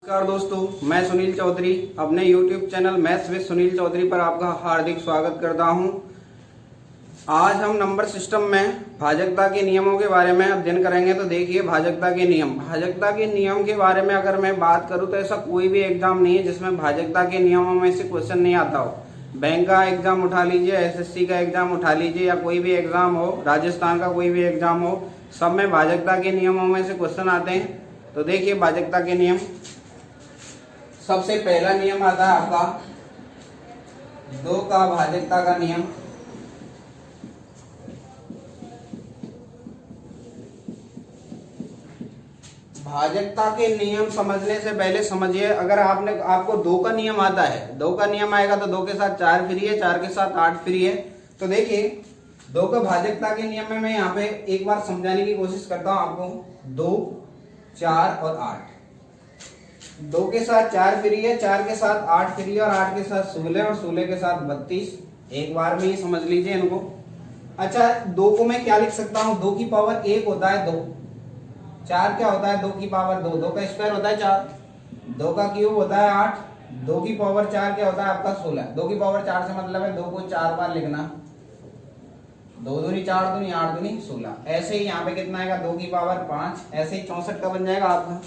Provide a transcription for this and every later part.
नमस्कार दोस्तों, मैं सुनील चौधरी अपने YouTube channel maths with Sunil Chaudhary पर आपका हार्दिक स्वागत करता हूं। आज हम नंबर सिस्टम में भाजकता के नियमों के बारे में अध्ययन करेंगे। तो देखिए, भाजकता के नियम के बारे में अगर मैं बात करूं तो ऐसा कोई भी एग्जाम नहीं है जिसमें भाजकता के नियमों में से क्वेश्चन नहीं आता हो। बैंक का एग्जाम उठा लीजिए, SSC का एग्जाम उठा लीजिए, या कोई भी एग्जाम हो, राजस्थान का कोई भी एग्जाम हो, सब में भाजकता के नियमों में से क्वेश्चन आते हैं। तो देखिए, भाजकता के नियम, सबसे पहला नियम आता है आपका 2 का भाजकता का नियम। भाजकता के नियम समझने से पहले समझिए, अगर आपको 2 का नियम आता है, 2 का नियम आएगा तो 2 के साथ 4 फ्री है, 4 के साथ 8 फ्री है। तो देखिए, 2 का भाजकता के नियम में मैं यहाँ पे एक बार समझाने की कोशिश करता हूं आपको। 2, 4 और 8, 2 के साथ 4 फ्री है, 4 के साथ 8 फ्री है, और 8 के साथ 16 और 16 के साथ 32। एक बार में ही समझ लीजिए इनको। अच्छा, 2 को मैं क्या लिख सकता हूं? 2 की पावर 1 होता है 2, 4 क्या होता है? 2 की पावर 2, 2 का स्क्वायर होता है 4, 2 का क्यूब होता है 8, 2 की पावर 4 क्या होता है आपका 16। 2 की पावर 4 से मतलब है 2 को 4 बार लिखना, 2 दूनी 4 दूनी 8 दूनी 16। ऐसे ही यहाँ पे कितना आएगा? 2 की पावर 5, ऐसे ही 64 का बन जाएगा आपका।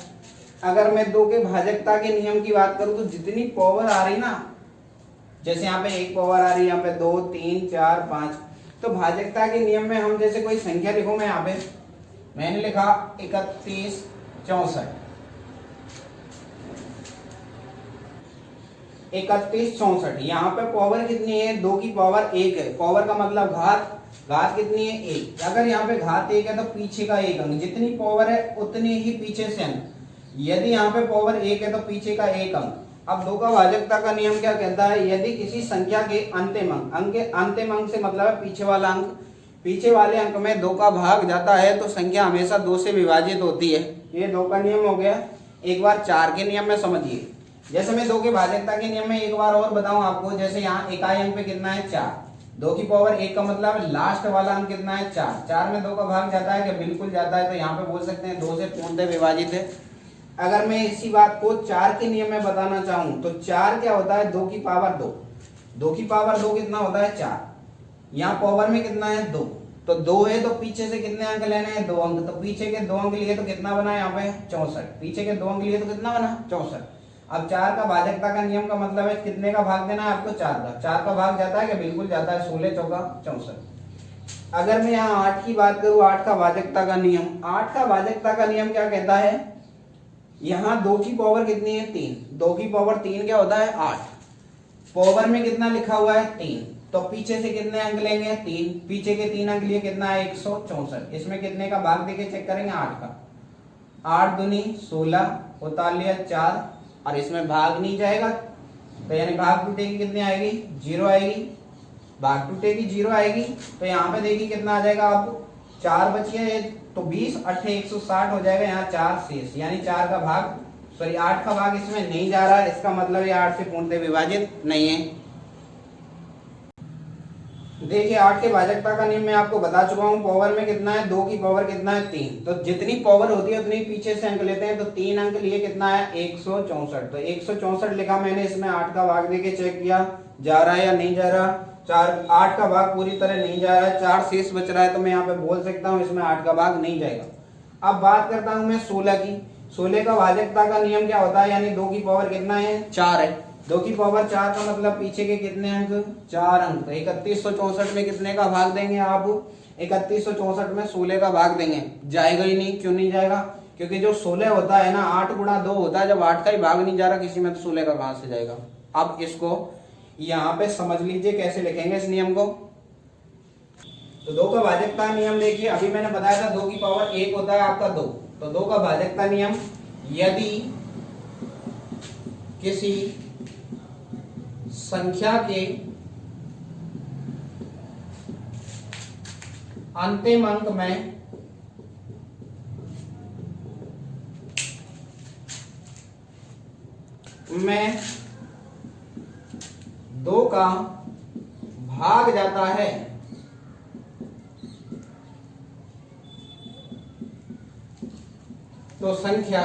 अगर मैं 2 के भाजकता के नियम की बात करूं तो जितनी पावर आ रही ना, जैसे यहाँ पे 1 पावर आ रही है, यहाँ पे 2, 3, 4, 5, तो भाजकता के नियम में हम जैसे कोई संख्या लिखो, मैं यहाँ पे मैंने लिखा 31, 64, 31, 64। यहाँ पे पावर कितनी है? 2 की पावर 1 है। पावर का मतलब घात, घात कितनी है? 1। अगर यहाँ पे घात 1 है तो पीछे का 1 अंक, जितनी पावर है उतनी ही पीछे से अंक। यदि यहाँ पे पावर 1 है तो पीछे का 1 अंक। अब 2 का भाजकता का नियम क्या कहता है? यदि किसी संख्या के अंतिम अंक से मतलब है पीछे वाला अंक, पीछे वाले अंक में 2 का भाग जाता है तो संख्या हमेशा 2 से विभाजित होती है। ये 2 का नियम हो गया। एक बार 4 के नियम में समझिए। जैसे मैं 2 के भाजकता के नियम में एक बार और बताऊं आपको, जैसे यहाँ इकाई अंक पे कितना है? 4। 2 की पावर 1 का मतलब लास्ट वाला अंक कितना है? 4। 4 में 2 का भाग जाता है कि बिल्कुल जाता है, तो यहाँ पे बोल सकते हैं 2 से पूर्णतः विभाजित है। अगर मैं इसी बात को 4 के नियम में बताना चाहूं तो 4 क्या होता है? 2 की पावर 2। 2 की पावर 2 कितना होता है? 4। यहाँ पावर में कितना है? 2। तो 2 है तो पीछे से कितने अंक लेने हैं? 2 अंक। तो पीछे के 2 अंक लिए तो कितना बना यहाँ पे? 64। पीछे के 2 अंक लिए तो कितना बना? 64। अब 4 का भाजकता का नियम का मतलब है कितने का भाग देना है आपको? 4 का। 4 का भाग जाता है कि बिल्कुल जाता है, 16 चौका 64। अगर मैं यहाँ 8 की बात करूं, 8 का भाजकता का नियम, 8 का भाजकता का नियम क्या कहता है? यहाँ 2 की पावर कितनी है? 3। 2 की पावर 3 क्या होता है? 8। पावर में कितना लिखा हुआ है? 3। तो पीछे से कितने अंक लेंगे? 3। पीछे के 3 अंक लिए कितना है? 164। इसमें कितने का भाग देके चेक करेंगे? 8 का। 8 दूनी 16, उतार लिया 4, और इसमें भाग नहीं जाएगा तो यानी भाग टूटेगी कितनी आएगी? 0 आएगी। भाग टूटेगी 0 आएगी। तो यहाँ पे देखिए कितना आ जाएगा आपको? 4 बचिए तो 20, 8 160 हो जाएगा। यहाँ 4 शेष, यानी 4 का भाग, सॉरी 8 का भाग इसमें नहीं जा रहा है। इसका मतलब ये 8 से पूर्णतः विभाजित नहीं है। देखिए, 8 के भाजकता का नियम मैं आपको बता चुका हूं। पावर में कितना है? 2 की पावर कितना है? 3। तो जितनी पावर होती है उतनी पीछे से अंक लेते हैं। तो 3 अंक लिए कितना है? 164। तो 164 लिखा मैंने, इसमें 8 का भाग देके चेक किया जा रहा है या नहीं जा रहा। 8 का भाग पूरी तरह नहीं जा रहा है, 4 शेष बच रहा है, तो मैं यहाँ पे बोल सकता हूँ इसमें 8 का भाग नहीं जाएगा। अब बात करता हूँ मैं 16 की। 16 का भाजकता का नियम क्या होता है? यानी 2 की पावर कितना है? 4 है। 2 की पावर 4 का मतलब पीछे के कितने अंक? 4 अंक। तो 3164 में कितने का भाग देंगे आप? 3164 में 16 का भाग देंगे। जाएगा ही नहीं। क्यों नहीं जाएगा? क्योंकि जो 16 होता है ना, 8 गुणा 2 होता है। जब 8 का ही भाग नहीं जा रहा किसी में, तो 16 का कहां से जाएगा? अब इसको यहाँ पे समझ लीजिए कैसे लिखेंगे इस नियम को। तो 2 का भाजकता नियम देखिए, अभी मैंने बताया था 2 की पावर 1 होता है आपका 2। तो 2 का भाजकता नियम, यदि किसी संख्या के अंतिम अंक में 2 का भाग जाता है तो संख्या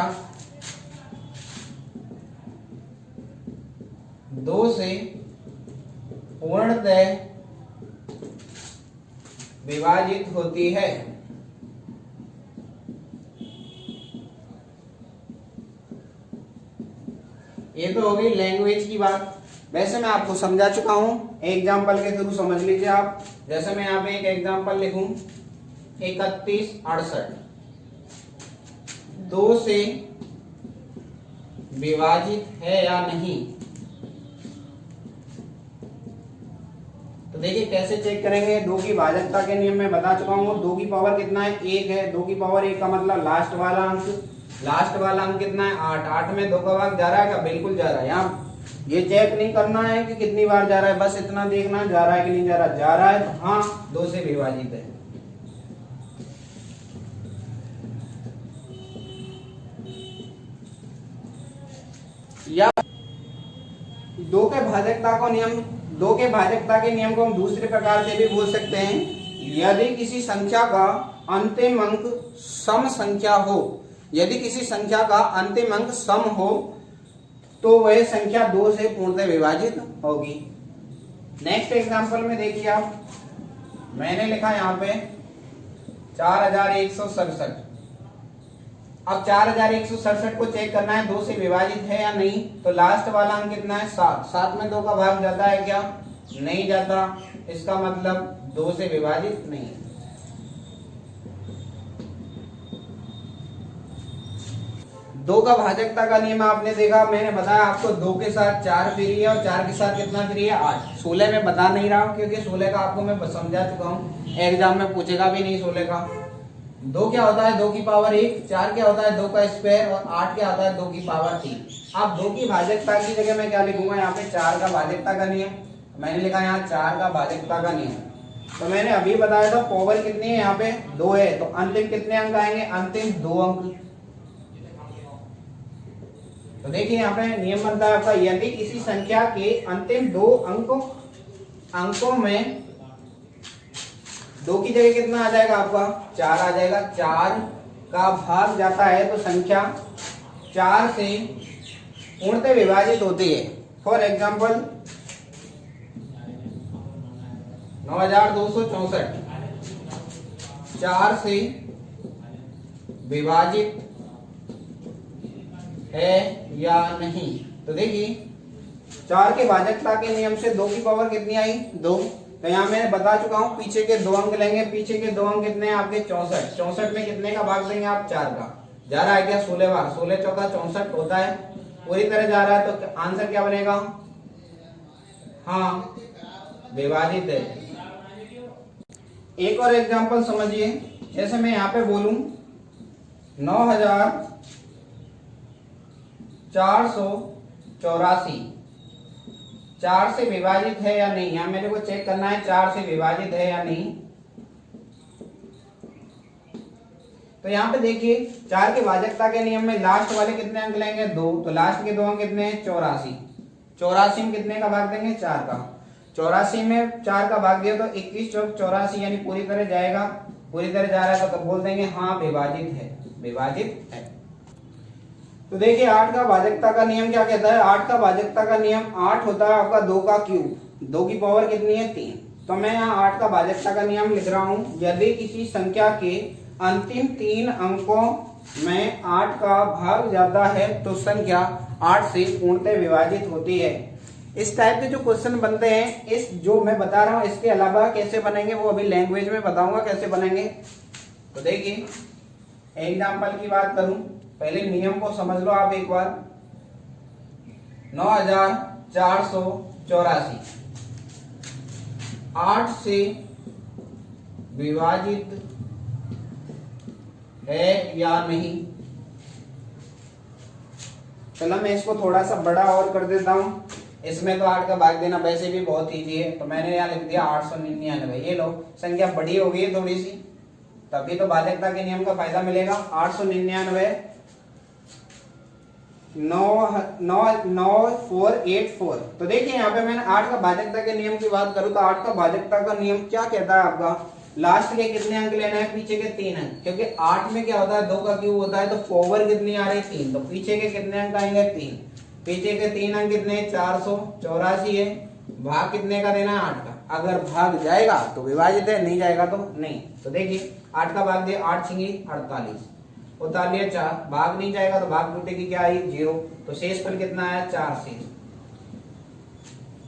2 से पूर्णतः विभाजित होती है। ये तो होगी लैंग्वेज की बात। वैसे मैं आपको समझा चुका हूं, एग्जाम्पल के थ्रू समझ लीजिए आप। जैसे मैं यहाँ पे एक एग्जाम्पल लिखूं 3168 2 से विभाजित है या नहीं। तो देखिए कैसे चेक करेंगे। 2 की भाजकता के नियम में बता चुका हूं। 2 की पावर कितना है? 1 है। 2 की पावर 1 का मतलब लास्ट वाला अंक। लास्ट वाला अंक कितना है? 8। 8 में 2 का भाग जा रहा है क्या? बिल्कुल जा रहा है। यहाँ ये चेक नहीं करना है कि कितनी बार जा रहा है, बस इतना देखना जा रहा है कि नहीं जा रहा। जा रहा है तो हाँ 2 से विभाजित है। या 2 के भाजकता के नियम को हम दूसरे प्रकार से भी बोल सकते हैं। यदि किसी संख्या का अंतिम अंक सम संख्या हो, यदि किसी संख्या का अंतिम अंक सम हो तो वह संख्या 2 से पूर्णतः विभाजित होगी। नेक्स्ट एग्जांपल में देखिए आप, मैंने लिखा यहाँ पे 4167। अब 4167 को चेक करना है 2 से विभाजित है या नहीं। तो लास्ट वाला अंक कितना है? 7। 7 में 2 का भाग जाता है क्या? नहीं जाता। इसका मतलब 2 से विभाजित नहीं। 2 का भाजकता का नियम आपने देखा, मैंने बताया आपको 2 के साथ 4 फ्री है और 4 के साथ कितना फ्री है? 8। 16 में बता नहीं रहा हूं क्योंकि 16 का आपको मैं समझा चुका हूं, एग्जाम में पूछेगा भी नहीं 16 का। 2 क्या होता है? 2 की पावर 1। 4 क्या होता है? 2 का स्क्वायर। और 8 क्या होता है? 2 की पावर 3। अब 2 की भाजकता की जगह मैं क्या लिखूंगा? यहाँ पे 4 का भाजकता का नियम। मैंने लिखा यहाँ 4 का भाजकता का नियम। तो मैंने अभी बताया था पावर कितनी है? यहाँ पे 2 है। तो अंतिम कितने अंक आएंगे? अंतिम 2 अंक। तो देखिए यहाँ पे नियम बनता है आपका, यदि किसी संख्या के अंतिम 2 अंकों में 2 की जगह कितना आ जाएगा आपका? 4 आ जाएगा। 4 का भाग जाता है तो संख्या 4 से पूर्णतः विभाजित होती है। फॉर एग्जाम्पल 9264 4 से विभाजित है या नहीं। तो देखिए 4 के भाजकता के नियम से 2 की पावर कितनी आई? 2। तो यहाँ मैंने बता चुका हूँ, पीछे के 2 अंक लेंगे। पीछे के 2 अंक कितने हैं आपके? 64। 64 में कितने का भाग देंगे आप? 4 का। जा रहा है क्या? 16 बार। 16 चौका 64 होता है। पूरी तरह जा रहा है तो आंसर क्या बनेगा? हाँ विभाजित है। एक और एग्जांपल समझिए। जैसे मैं यहाँ पे बोलूं 9484 4 से विभाजित है या नहीं। यहाँ मेरे को चेक करना है 4 से विभाजित है या नहीं। तो यहाँ पे देखिए 4 के भाजकता के नियम में लास्ट वाले कितने अंक लेंगे? 2। तो लास्ट के 2 अंक कितने हैं? 84। 84 में कितने का भाग देंगे? 4 का। 84 में 4 का भाग दिया तो 21 चौक 84 यानी पूरी तरह जाएगा। पूरी तरह जा रहा है तो बोल देंगे हाँ विभाजित है। विभाजित है। तो देखिए 8 का भाजकता का नियम क्या कहता है? 8 का भाजकता का नियम 8 होता है आपका 2 का क्यूब। 2 की पावर कितनी है? 3। तो मैं यहाँ 8 का भाजकता का नियम लिख रहा हूं, यदि किसी संख्या के अंतिम 3 अंकों में 8 का भाग जाता है तो संख्या 8 से पूर्णतः विभाजित होती है। इस टाइप के जो क्वेश्चन बनते हैं, इस जो मैं बता रहा हूं इसके अलावा कैसे बनेंगे वो अभी लैंग्वेज में बताऊंगा कैसे बनेंगे। तो देखिए एग्जाम्पल की बात करूं, पहले नियम को समझ लो आप एक बार। 9484 8 से विभाजित है या नहीं। चलो मैं इसको थोड़ा सा बड़ा और कर देता हूं। इसमें तो 8 का भाग देना वैसे भी बहुत ईजी है, तो मैंने यहाँ लिख दिया 899। ये लो संख्या बड़ी हो गई है थोड़ी सी, तभी तो भाजकता के नियम का फायदा मिलेगा। 899 9484। तो देखिए यहाँ पे मैंने 8 का भाजकता के नियम की बात करूं तो 8 का भाजकता का नियम क्या कहता है आपका? लास्ट के कितने अंक लेना है? पीछे के 3 अंक। क्योंकि 8 में क्या होता है? 2 का क्यूब होता है तो पावर कितनी आ रही? 3। तो पीछे के कितने अंक आएंगे? 3। पीछे के 3 अंक कितने 484 है, भाग कितने का देना है 8 का। अगर भाग जाएगा तो विभाजित है, नहीं जाएगा तो नहीं। तो देखिए 8 का भाग दिया, 8 छिंगी 48, उतार लिया 4, भाग नहीं जाएगा तो भाग टूटेगी क्या आई 0। तो शेष पर कितना आया 4 शेष,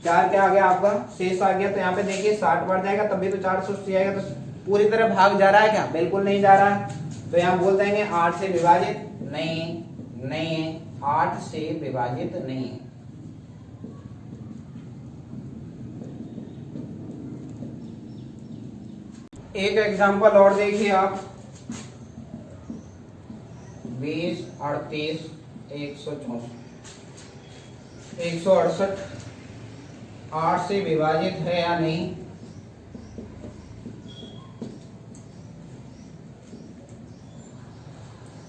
4 क्या आ गया आपका शेष आ गया। तो यहाँ पे देखिए 60 बढ़ जाएगा तब भी तो 480 आएगा। तो पूरी तरह भाग जा रहा है क्या, बिल्कुल नहीं जा रहा है। तो यहाँ बोल देंगे 8 से विभाजित नहीं, नहीं है, 8 से विभाजित नहीं है। एक एग्जांपल और देखिए आप, 20, 38, 164, 168 8 से विभाजित है या नहीं।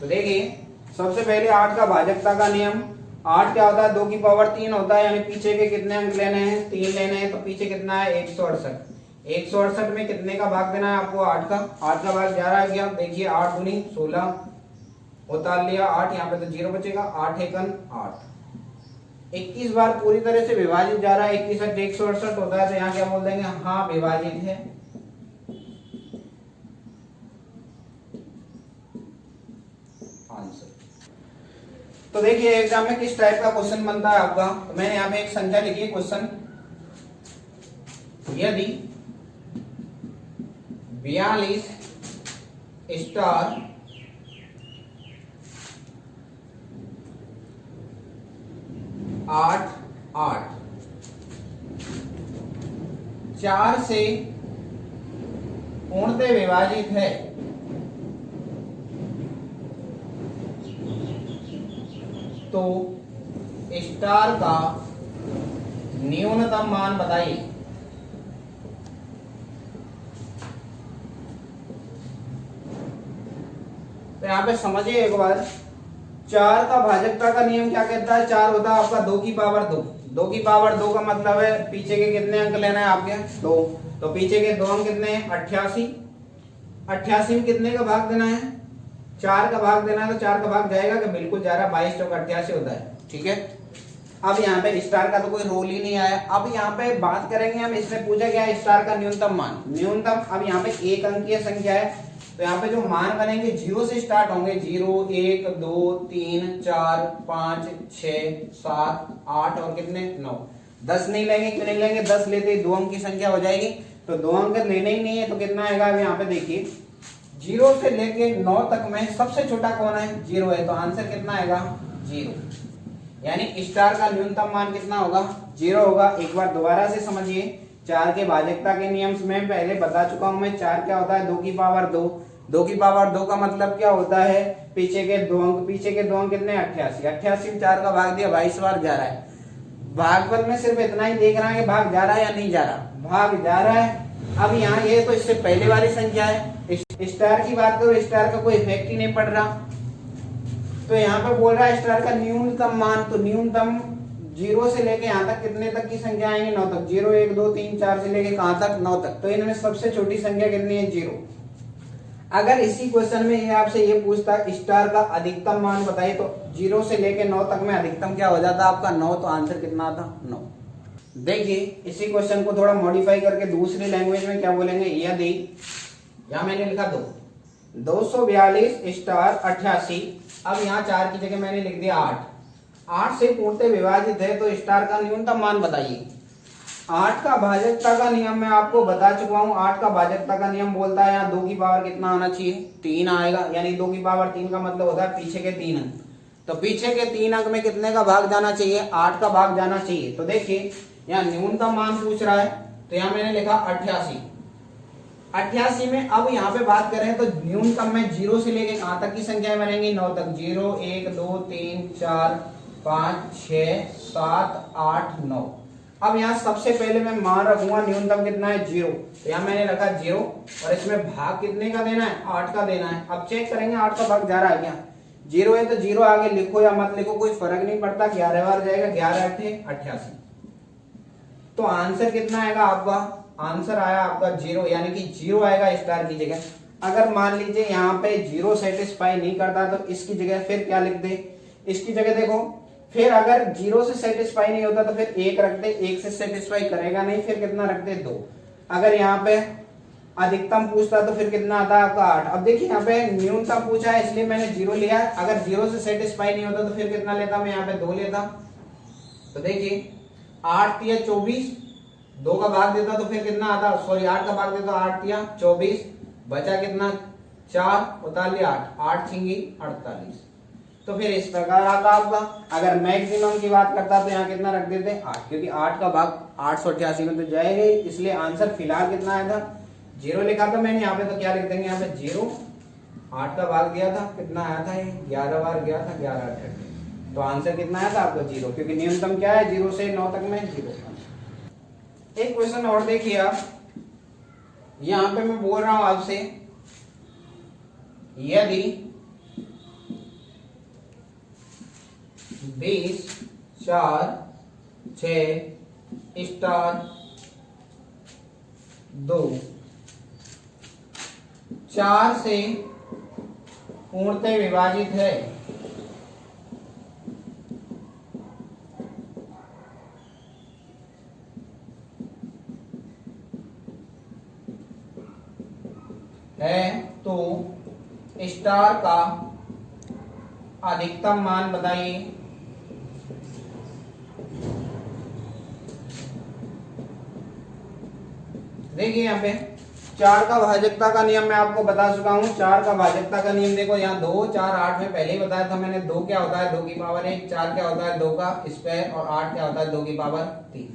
तो देखिए सबसे पहले 8 का भाजकता का नियम, 8 क्या होता है 2 की पावर 3 होता है, यानी पीछे के कितने अंक लेने हैं 3 लेने हैं। तो पीछे कितना है 168, 168 में कितने का भाग देना है आपको 8 का, 8 का भाग 11 है क्या। देखिए 8 दूनी 16, उतार लिया 8, यहाँ पे तो 0 बचेगा, 8 एकन 8, 21 बार पूरी तरह से विभाजित जा रहा है, 21 168 होता है। तो यहाँ क्या बोल देंगे हाँ विभाजित है। आंसर। तो देखिए एग्जाम में किस टाइप का क्वेश्चन बनता है आपका। तो मैंने यहाँ पे एक संख्या लिखी है क्वेश्चन, यदि 42 स्टार 8 8 4 से पूर्णतः विभाजित है तो स्टार का न्यूनतम मान बताइए। तो यहाँ पे समझिए एक बार, 4 का भाजकता का नियम क्या कहता है, 4 होता है आपका 2 की पावर 2, 2 की पावर 2 का मतलब है पीछे के कितने अंक लेना है आपके 2। तो पीछे के 2 अंक कितने हैं 88, 88 में कितने का भाग देना है 4 का भाग देना है। तो 4 का भाग जाएगा कि बिल्कुल जा रहा है, 22 चौक 88 होता है, ठीक है। अब यहाँ पे स्टार का तो कोई रोल ही नहीं आया। अब यहाँ पे बात करेंगे हम, इसने पूछा क्या है स्टार का न्यूनतम मान, न्यूनतम। अब यहाँ पे एक अंकीय संख्या है तो यहाँ पे जो मान बनेंगे 0 से स्टार्ट होंगे, 0 1 2 3 4 5 6 7 8 और कितने 9। 10 नहीं लेंगे, क्यों नहीं लेंगे, 10 लेते 2 अंक की संख्या हो जाएगी। तो 2 अंक लेने ही नहीं है तो कितना आएगा। अब यहाँ पे देखिए 0 से लेके 9 तक में सबसे छोटा कौन है 0 है, तो आंसर कितना आएगा 0। यानी स्टार का न्यूनतम मान कितना होगा 0 होगा। एक बार दोबारा से समझिए, 4 के भाजकता के नियम में पहले बता चुका हूं मैं। 4 क्या होता है 2 की पावर 2, 2 की पावर 2 का मतलब क्या होता है पीछे के 2 अंक, पीछे के 2 अंक कितने 88, 88 में 4 का भाग दिया 22 बार जा रहा है। भागफल में सिर्फ इतना ही देख रहा है कि भाग जा रहा है या नहीं जा रहा, भाग जा रहा है। अब यहाँ ये तो इससे पहले वाली संख्या है, स्टार की बात करो स्टार का कोई इफेक्ट ही नहीं पड़ रहा। तो यहाँ पे बोल रहा है स्टार का न्यूनतम मान, तो न्यूनतम 0 से लेके यहाँ तक कितने तक की संख्या आएंगे 9 तक, 0 1 2 3 4 से लेके कहां तक 9 तक। तो इनमें सबसे छोटी संख्या कितनी है 0। अगर इसी क्वेश्चन में ये आपसे ये पूछता स्टार का अधिकतम मान बताइए, तो 0 से लेके 9 तक में अधिकतम क्या हो जाता आपका 9। तो आंसर कितना था 9। देखिए इसी क्वेश्चन को थोड़ा मॉडिफाई करके दूसरी लैंग्वेज में क्या बोलेंगे, यदि यहाँ मैंने लिखा 242 स्टार 88, अब यहाँ 4 की जगह मैंने लिख दिया 8, 8 से पूर्णतः विभाजित है तो स्टार का न्यूनतम मान बताइए। 8 का भाजकता का नियम मैं आपको बता चुका हूँ। 8 का भाजकता का नियम बोलता है यहाँ 2 की पावर कितना आना चाहिए 3 आएगा, यानी 2 की पावर 3 का मतलब होता है पीछे के 3 अंक। तो पीछे के 3 अंक में कितने का भाग जाना चाहिए 8 का भाग जाना चाहिए। तो देखिए यहाँ न्यूनतम मान पूछ रहा है तो यहाँ मैंने लिखा 88, 88 में अब यहाँ पे बात करें तो न्यूनतम में 0 से लेके कहां तक की संख्या बनेंगी 9 तक, 0 1 2 3 4 5 6 7 8 9। अब यहाँ सबसे पहले मैं मान रखूंगा न्यूनतम कितना है 0, तो यहाँ मैंने रखा 0 और इसमें भाग कितने का देना है 8 का देना है। अब चेक करेंगे 8 का भाग जा रहा है क्या, 0 है तो 0 आगे लिखो या मत लिखो कोई फर्क नहीं पड़ता, 11 बार जाएगा, 11 8 88। तो आंसर कितना आएगा आपका, आंसर आया आपका 0, यानी कि 0 आएगा स्टार की जगह। अगर मान लीजिए यहाँ पे 0 सेटिस्फाई नहीं करता तो इसकी जगह फिर क्या लिख दे, इसकी जगह देखो फिर अगर 0 से सेटिस्फाई नहीं होता तो फिर 1 रख दे, 1 से सेटिस्फाई करेगा नहीं, फिर कितना रख दे 2। अगर यहाँ पे अधिकतम पूछता तो फिर कितना आता है आपका 8। अब देखिए यहाँ पे न्यूनतम पूछा है इसलिए मैंने 0 लिया। अगर 0 से सेटिस्फाई नहीं होता तो फिर कितना लेता, मैं यहाँ पे 2 लेता। तो देखिए 8 या 24, 2 का भाग देता तो फिर कितना आता, सॉरी 8 का भाग देता, 8 या 24, बचा कितना 4, उतार लिया 8, 8 छिंगी 48। तो फिर इस प्रकार आता आपका। अगर मैक्सिमम की बात करता तो यहाँ कितना रख देते 8, क्योंकि 8 का भाग 888 में तो जाएगा ही, इसलिए आंसर फिलहाल कितना आया था 0 लिखा था मैंने यहाँ पे। तो क्या लिख देंगे यहाँ पे 0, 8 का भाग दिया था, कितना आया था ये 11 बार गया था, 11 38। तो आंसर कितना आया था आपका 0, क्योंकि न्यूनतम क्या है 0 से 9 तक में 0। एक क्वेश्चन और देखिए आप, यहाँ पे मैं बोल रहा हूं आपसे, यदि 20 4 6 स्टार 2 4 से पूर्णतः विभाजित है, तो स्टार का अधिकतम मान बताइए। देखिए यहाँ पे 4 का भाजकता का नियम मैं आपको बता चुका हूं। 4 का भाजकता का नियम देखो, यहाँ 2 4 8 में पहले ही बताया था मैंने। 2 क्या होता है 2 की पावर 1, 4 क्या होता है 2 का स्क्वायर, और 8 क्या होता है 2 की पावर 3।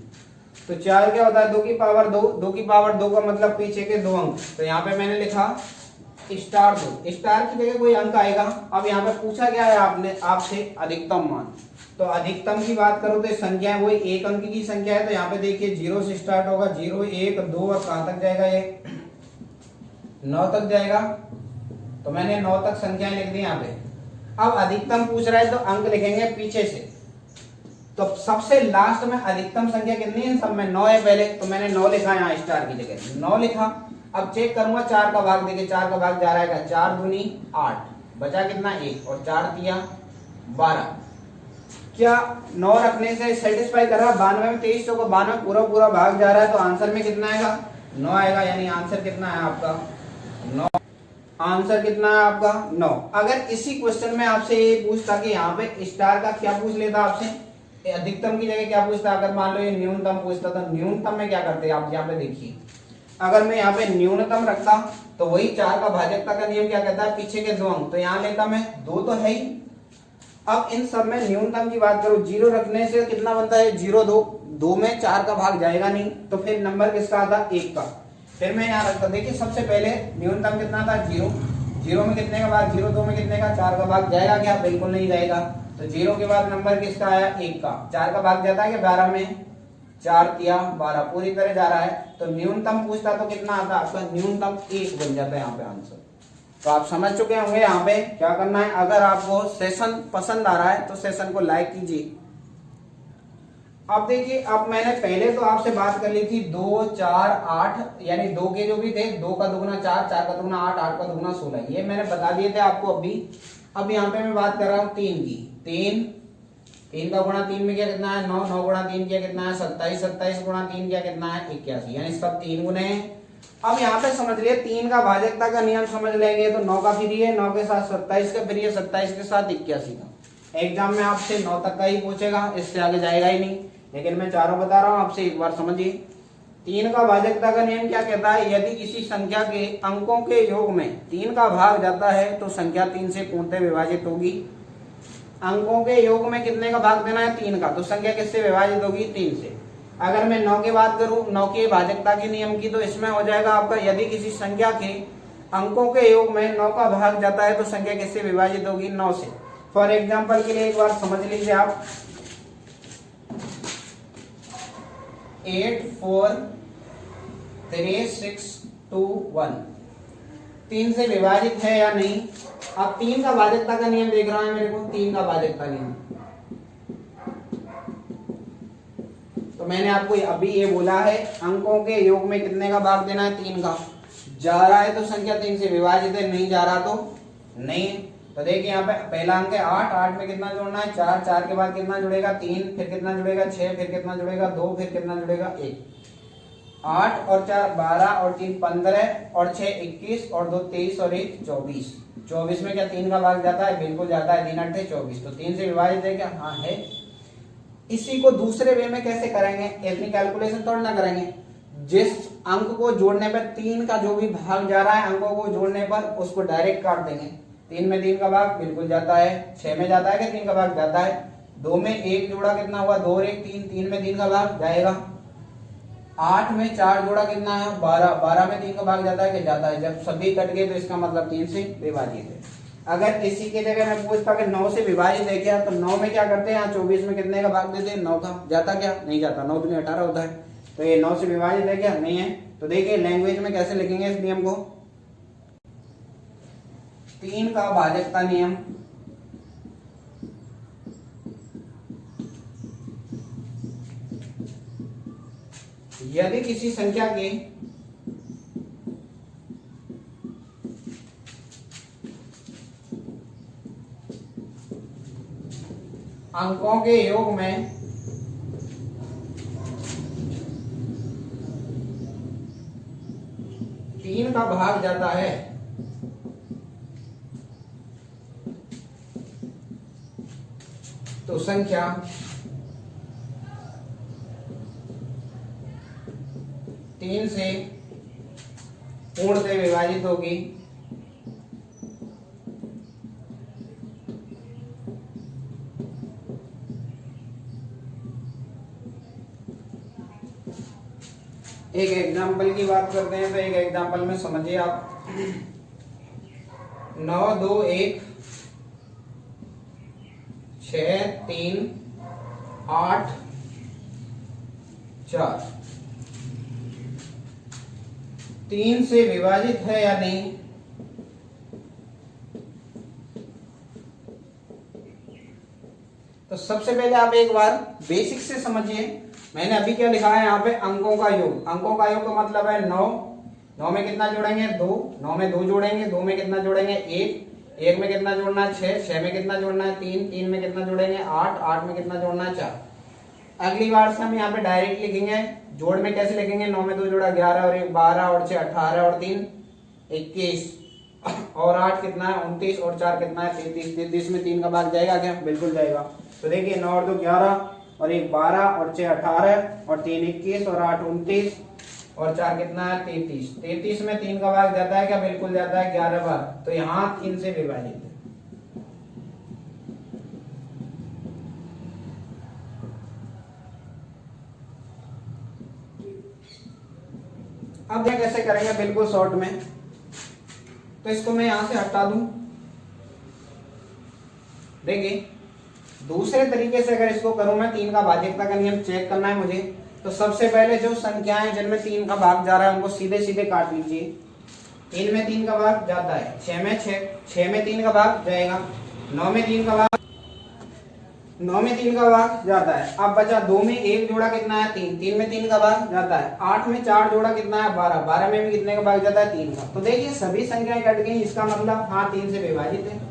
तो 4 क्या होता है 2 की पावर 2, 2 की पावर 2 का मतलब पीछे के 2 अंक। तो यहाँ पे मैंने लिखा स्टार 2, स्टार की जगह कोई अंक आएगा। अब यहाँ पे पूछा क्या है आपने आपसे अधिकतम मान। तो अधिकतम की बात करो तो संख्या है वही 1 अंक की संख्या है। तो यहाँ पे देखिए 0 से स्टार्ट होगा, 0 1 2 और कहां तक जाएगा ये 9 तक जाएगा। तो मैंने 9 तक संख्याएं लिख दी यहाँ पे। अब अधिकतम पूछ रहा है तो अंक लिखेंगे पीछे से। तो सबसे लास्ट में अधिकतम संख्या कितनी है, सब में 9 है पहले, तो मैंने 9 लिखा यहाँ स्टार की जगह 9 लिखा। अब चेक करूंगा 4 का भाग, देखिए 4 का भाग जा रहा है 4 दूनी 8, बचा कितना 1, और 4 तिया 12। क्या 9 रखने से सेटिस्फाई कर रहा है? 92 में 23 को 92 पूरा पूरा भाग जा रहा है, तो आंसर में कितना आएगा 9 आएगा। यानी आंसर कितना है आपका 9। आंसर कितना है आपका 9। अगर इसी क्वेश्चन में आपसे ये पूछता कि यहाँ पे स्टार का क्या पूछ लेता आपसे, अधिकतम की जगह क्या पूछता, अगर मान लो ये न्यूनतम पूछता, तो न्यूनतम में क्या करते आप यहाँ पे देखिए। अगर मैं यहाँ पे न्यूनतम रखता तो वही 4 का भाजकता का नियम क्या कहता है, पीछे के 2 अंक, तो यहाँ लेता मैं 2 तो है ही। अब इन सब में न्यूनतम की बात करूं, 0 रखने से कितना बनता है 0 2, 2 में 4 का भाग जाएगा नहीं, तो फिर नंबर किसका आता 1 का। फिर मैं यहाँ रखता, देखिए सबसे पहले न्यूनतम कितना था 0, 0 में कितने का भाग 0 2 में कितने का 4 का भाग जाएगा क्या, बिल्कुल नहीं जाएगा। तो 0 के बाद नंबर किसका आया 1 का। 4 का भाग जाता है कि 12 में, 4 तिया 12 पूरी तरह जा रहा है। तो न्यूनतम पूछता तो कितना आता आपका न्यूनतम 1 बन जाता है यहाँ पे आंसर। तो आप समझ चुके होंगे यहाँ पे क्या करना है। अगर आपको सेशन पसंद आ रहा है तो सेशन को लाइक कीजिए। अब देखिए, अब मैंने पहले तो आपसे बात कर ली थी 2 4 8, यानी 2 के जो भी थे, 2 का दुगुना 4, 4 का दुगुना 8, 8 का दुगुना 16, ये मैंने बता दिए थे आपको अभी। अब यहाँ पे मैं बात कर रहा हूँ 3 की। 3 का गुणा 3 में क्या कितना है 9, 9 गुणा 3 क्या कितना है 27, 27 गुणा 3 क्या कितना है 81, यानी सब 3 गुने हैं। अब यहाँ पे समझ लिए 3 का भाजकता का नियम समझ लेंगे तो 9 का फिर ये 9 के साथ 27 का, फिर ये 27 के साथ 81 का। एग्जाम में आपसे 9 तक का ही पूछेगा, इससे आगे जाएगा ही नहीं, लेकिन मैं चारों बता रहा हूँ आपसे, एक बार समझिए। 3 का भाजकता का नियम क्या कहता है, यदि किसी संख्या के अंकों के योग में 3 का भाग जाता है तो संख्या 3 से पूर्णतः विभाजित होगी। अंकों के योग में कितने का भाग देना है 3 का, तो संख्या किससे विभाजित होगी 3 से। अगर मैं 9 की बात करूं, 9 के भाजकता के नियम की, तो इसमें हो जाएगा आपका, यदि किसी संख्या के अंकों के योग में 9 का भाग जाता है तो संख्या किससे विभाजित होगी 9 से। फॉर एग्जांपल के लिए एक बार समझ लीजिए आप, 8 4 3 6 2 1 3 से विभाजित है या नहीं। अब 3 का भाजकता का नियम देख रहा है मेरे को, 3 का भाजकता नियम, तो मैंने आपको अभी ये बोला है अंकों के योग में कितने का भाग देना है 3 का। जा रहा है तो संख्या 3 से विभाजित है, नहीं जा रहा तो नहीं। तो देखिए यहाँ पे पहला अंक है 8, 8 में कितना जोड़ना है 4, 4 के बाद कितना जुड़ेगा 3, फिर कितना जुड़ेगा 6, फिर कितना जुड़ेगा 2, फिर कितना जुड़ेगा 1। 8 और 4 12 और 3 15 और 6 21 और 2 23 और 1 24। 24 में क्या 3 का भाग जाता है? बिल्कुल जाता है, 3 8 24। तो 3 से विभाजित है क्या? हाँ है। इसी को दूसरे वे में कैसे करेंगे? इतनी कैलकुलेशन थोड़ा ना करेंगे। जिस अंक को जोड़ने पर 3 का जो भी भाग जा रहा है अंकों को जोड़ने पर उसको डायरेक्ट काट देंगे। 3 में 3 का भाग बिल्कुल जाता है, 6 में जाता है कि 3 का भाग जाता है, 2 में 1 जोड़ा कितना हुआ 2 और 1 3, 3 में 3 का भाग जाएगा, 8 में 4 जोड़ा कितना है 12, 12 में 3 का भाग जाता है कि जाता है। जब सभी कट गए तो इसका मतलब 3 से विभाजित है। अगर इसी के जगह मैं पूछता कि 9 से विभाजित है क्या, तो 9 में क्या करते हैं? 24 में कितने का भाग देते हैं? 9 का। जाता क्या? नहीं जाता, 9 दूनी 18 होता है। तो ये 9 से विभाजित है क्या? नहीं है। तो देखिए लैंग्वेज में कैसे लिखेंगे इस नियम को? 3 का भाजकता नियम। यदि किसी संख्या के अंकों के योग में तीन का भाग जाता है तो संख्या तीन से पूर्ण से विभाजित होगी। एक एग्जाम्पल की बात करते हैं तो एक एग्जाम्पल में समझिए आप। 9 2 1 6 3 8 4 3 से विभाजित है या नहीं? तो सबसे पहले आप एक बार बेसिक से समझिए। मैंने अभी क्या लिखा है यहाँ पे? अंकों का योग। अंकों का योग का मतलब है 9, 9 में कितना जोड़ेंगे 2, 9 में 2 जोड़ेंगे, 2 में कितना जोड़ेंगे 1, 1 में कितना जोड़ना है 6, 6 में कितना जोड़ना है 3, 3 में कितना जोड़ेंगे 8, 8 में कितना जोड़ना है 4। अगली बार से हम यहाँ पे डायरेक्ट लिखेंगे। जोड़ में कैसे लिखेंगे? 9 में 2 जोड़ा 11 और 1 12 और 6 18 और 3 21 और 8 कितना है 29 और 4 कितना है 33। 33 में 3 का भाग जाएगा क्या? बिल्कुल जाएगा। तो देखिए 9 और 2 11 और 1 12 और 6 18 और 3 21 और 8 29 और 4 कितना है 33। 33 में 3 का भाग जाता है क्या? बिल्कुल जाता है 11 बार। तो यहाँ 3 से विभाजित है। अब ये कैसे करेंगे बिल्कुल शॉर्ट में? तो इसको मैं यहां से हटा दूं। देखिए दूसरे तरीके से अगर इसको करूं मैं, 3 का भाज्यता का नियम चेक करना है मुझे। तो सबसे पहले जो संख्याएं जिनमें 3 का भाग जा रहा है उनको सीधे सीधे काट लीजिए। 3 में 3 का भाग जाता है, 6 में 6 में 3 का भाग जाएगा, 9 में 3 का भाग 9 में 3 का भाग जाता है। अब बचा 2 में 1 जोड़ा कितना है 3, 3 में 3 का भाग जाता है। 8 में 4 जोड़ा कितना है 12, 12 में भी कितने का भाग जाता है 3 का। तो देखिए सभी संख्याएं कट गई, इसका मतलब हाँ 3 से विभाजित है।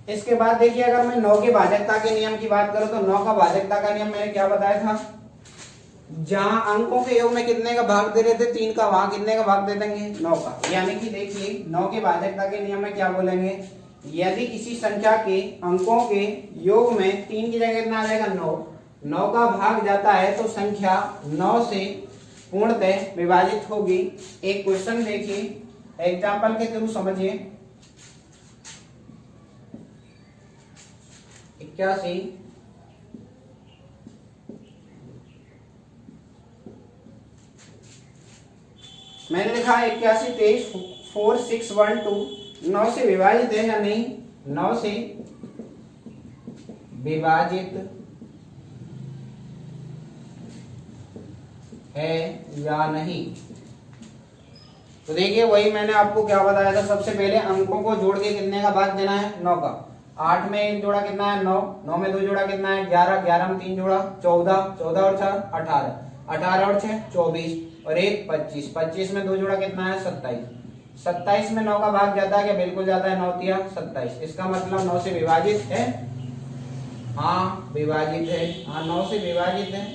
इसके बाद देखिए अगर मैं 9 के भाजकता के नियम की बात करूं तो 9 का भाजकता का नियम मैंने क्या बताया था? जहां अंकों के योग में कितने का भाग दे रहे थे 3 का, वहां कितने का भाग दे देंगे 9 का। यानी कि देखिए 9 के भाजकता के नियम में क्या बोलेंगे? यदि किसी संख्या के अंकों के योग में 3 की जगह कितना आ जाएगा 9, 9 का भाग जाता है तो संख्या 9 से पूर्णतः विभाजित होगी। एक क्वेश्चन देखिए, एग्जाम्पल के थ्रू समझिए। 81 मैंने लिखा है 81 23 4 6 1 2। 9 से विभाजित है या नहीं? 9 से विभाजित है या नहीं? तो देखिए वही मैंने आपको क्या बताया था, सबसे पहले अंकों को जोड़ के कितने का भाग देना है 9 का। 8 में 1 जोड़ा कितना है 9, 9 में 2 जोड़ा कितना है 11, 11 में 3 जोड़ा 14, 14 और 4 18। 18 और 6 24 और 1 25, 25 में 2 जोड़ा कितना है 27, 27 में 9 का भाग जाता है क्या? बिल्कुल जाता है, 9 तिया 27। इसका मतलब 9 से विभाजित है, हाँ विभाजित है, हाँ 9 से विभाजित है।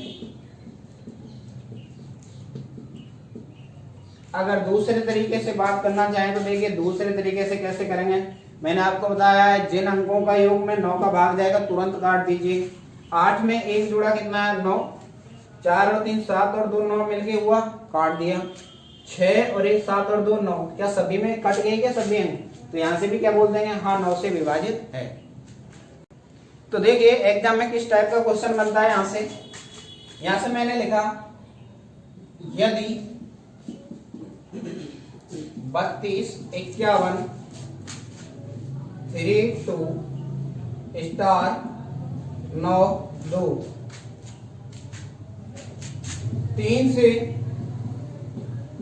अगर दूसरे तरीके से बात करना चाहें तो देखिए दूसरे तरीके से कैसे करेंगे। मैंने आपको बताया है जिन अंकों का योग में 9 का भाग जाएगा तुरंत काट दीजिए। 8 में 1 जोड़ा कितना है 9, 4 और 3 7 और 2 9 मिलके हुआ, काट दिया। 6 और 1 7 और 2 9, क्या सभी में कट गए क्या? सभी में, तो यहाँ से भी क्या बोल देंगे, हाँ 9 से विभाजित है। तो देखिए एग्जाम में किस टाइप का क्वेश्चन बनता है। यहाँ से मैंने लिखा यदि 32 51 3 2 स्टार 9 2 3 से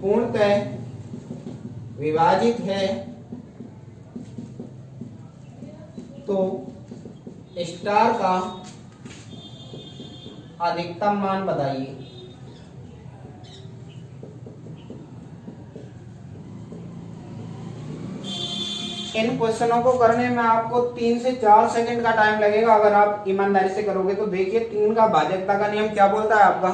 पूर्णतः विभाजित है तो स्टार का अधिकतम मान बताइए। इन क्वेश्चनों को करने में आपको 3 से 4 सेकंड का टाइम लगेगा अगर आप ईमानदारी से करोगे तो। देखिए 3 का भाजकता का नियम क्या बोलता है आपका,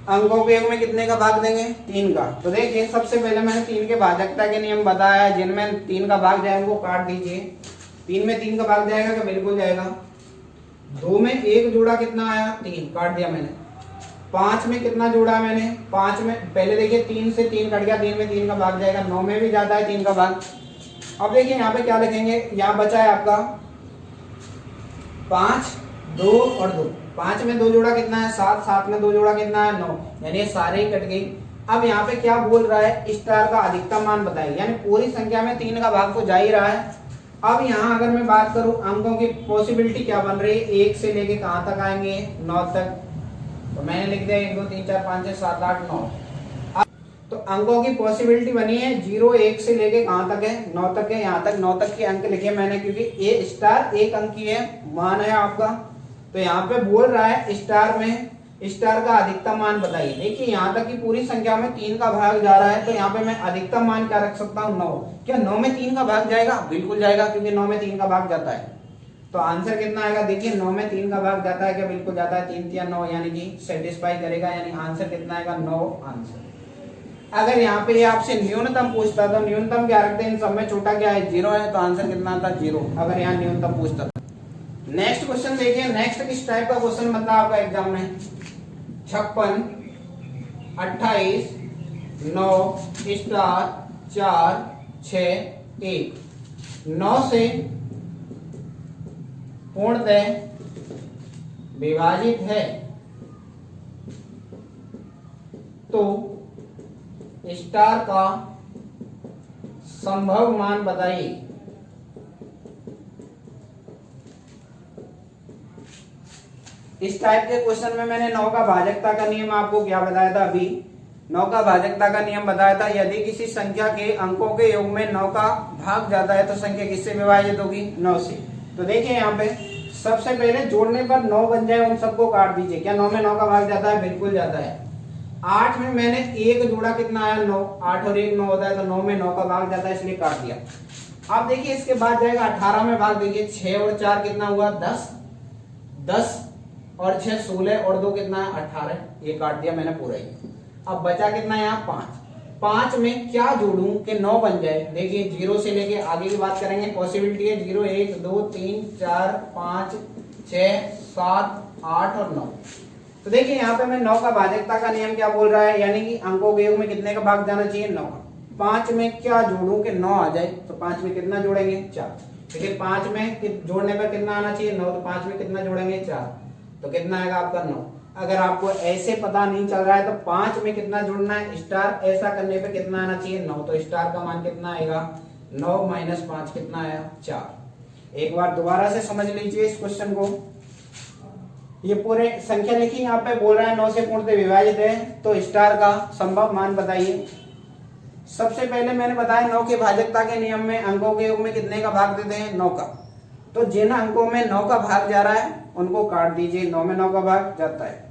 अंकों के योग में कितने का भाग देंगे 3 का। तो देखिए सबसे पहले मैंने 3 के भाजकता के नियम बताया है, जिनमें 3 का भाग जाएगा वो काट दीजिए। 3 में 3 का भाग जाएगा क्या? बिल्कुल जाएगा। 2 में 1 जोड़ा कितना आया 3, काट दिया मैंने। 5 में कितना जोड़ा मैंने, 5 में पहले देखिए 3 से 3 कट गया, 3 में 3 का भाग जाएगा। 9 में भी जाता है 3 का भाग। अब देखिए यहाँ पे क्या लिखेंगे, यहाँ बचा है आपका 5 2 और 2, 5 में 2 जोड़ा कितना है 7, 7 में 2 जोड़ा कितना है 9, यानी ये सारे ही कट गई। अब यहाँ पे क्या बोल रहा है, स्टार का अधिकतम मान बताइए, यानी पूरी संख्या में 3 का भाग तो जा ही रहा है। अब यहाँ अगर मैं बात करूं अंकों की पॉसिबिलिटी क्या बन रही है, 1 से लेके कहां तक आएंगे 9 तक, तो मैंने लिख दिया 1 2 3 4 5 6 7 8 9। तो अंकों की पॉसिबिलिटी बनी है 0 1 से लेके कहां तक है 9 तक है, यहाँ तक 9 तक के अंक लिखे मैंने, क्योंकि ये स्टार एक अंक की है मान है आपका। तो यहाँ पे बोल रहा है स्टार में स्टार का अधिकतम मान बताइए। देखिए यहाँ तक की पूरी संख्या में 3 का भाग जा रहा है, तो यहाँ पे मैं अधिकतम मान क्या रख सकता हूँ 9। क्या 9 में 3 का भाग जाएगा? बिल्कुल जाएगा, क्योंकि 9 में 3 का भाग जाता है। तो आंसर कितना आएगा, देखिए 9 में 3 का भाग जाता है क्या? बिल्कुल जाता है, 3 या 9 यानी कि सेटिस्फाई करेगा, यानी आंसर कितना आएगा 9 आंसर। अगर यहाँ पे आपसे न्यूनतम पूछता तो न्यूनतम क्या रखते हैं, इन सब में छोटा क्या है 0 है, तो आंसर कितना आता 0, अगर यहाँ न्यूनतम पूछता था। नेक्स्ट क्वेश्चन देखिए, नेक्स्ट किस टाइप का क्वेश्चन बनता है आपका एग्जाम में। 56 28 9 स्टार 4 6 1, 9 से पूर्णतः विभाजित है तो स्टार का संभव मान बताइए। इस टाइप के क्वेश्चन में मैंने 9 का भाजकता का नियम आपको क्या बताया था, अभी 9 का भाजकता का नियम बताया था। यदि किसी संख्या के अंकों के योग में 9 का भाग जाता है तो संख्या किससे विभाजित होगी 9 से। तो देखिए यहाँ पे सबसे पहले जोड़ने पर 9 बन जाए उन सबको काट दीजिए। क्या 9 में 9 का भाग जाता है? बिल्कुल जाता है। 8 में मैंने 1 जोड़ा कितना आया 9, 8 और 1 9 होता है, तो 9 में 9 का भाग जाता है, इसलिए काट दिया। अब देखिए इसके बाद जाएगा 18 में भाग, देखिए 6 और 4 कितना हुआ 10, 10 और 6 16 और 2 कितना है 18, ये काट दिया मैंने पूरा ही। अब बचा कितना है यहाँ 5, 5 में क्या जोड़ूं कि 9 बन जाए। देखिए 0 से लेके आगे की बात करेंगे, पॉसिबिलिटी है 0 1 2 3 4 5 6 7 8 और 9। तो देखिए यहाँ पे मैं 9 का भाजकता का नियम क्या बोल रहा है, यानी कि अंकों के योग में कितने का भाग जाना चाहिए 9। 5 में क्या जोड़ूं कि 9 आ जाए, तो 5 में कितना जोड़ेंगे 4। देखिए 5 में जोड़ने पर कितना आना चाहिए 9, तो 5 में कितना जोड़ेंगे 4, तो कितना आएगा आपका 9। अगर आपको ऐसे पता नहीं चल रहा है तो 5 में कितना जोड़ना है स्टार, ऐसा करने पे कितना आना चाहिए 9, तो स्टार का मान कितना आएगा 9 माइनस 5 कितना आया 4। एक बार दोबारा से समझ लीजिए इस क्वेश्चन को। ये पूरे संख्या लिखी, यहाँ पे बोल रहा है 9 से पूर्णतः विभाजित है तो स्टार का संभव मान बताइए। सबसे पहले मैंने बताया 9 के भाजकता के नियम में अंकों के योग में कितने का भाग देते हैं 9 का, तो जिन अंकों में 9 का भाग जा रहा है उनको काट दीजिए। 9 में 9 का भाग जाता है।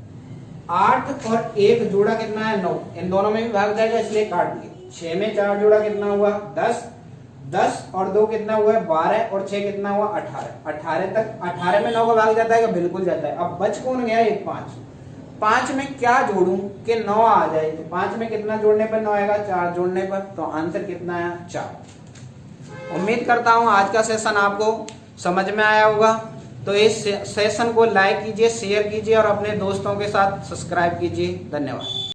8 और 1 जोड़ा कितना है 9, इन दोनों में भी भाग जाएगा इसलिए काट दिए। 6 में 4 जोड़ा कितना हुआ 10, 10 और 2 कितना हुआ है 12 और 6 कितना हुआ 18, 18 तक 18 में 9 का भाग जाता है क्या, बिल्कुल जाता है। अब बच कौन गया एक 5, 5 में क्या जोड़ूं कि 9 आ जाए, तो 5 में कितना जोड़ने पर 9 आएगा, 4 जोड़ने पर, तो आंसर कितना है 4। उम्मीद करता हूं आज का सेशन आपको समझ में आया होगा। तो इस सेशन को लाइक कीजिए, शेयर कीजिए और अपने दोस्तों के साथ सब्सक्राइब कीजिए। धन्यवाद।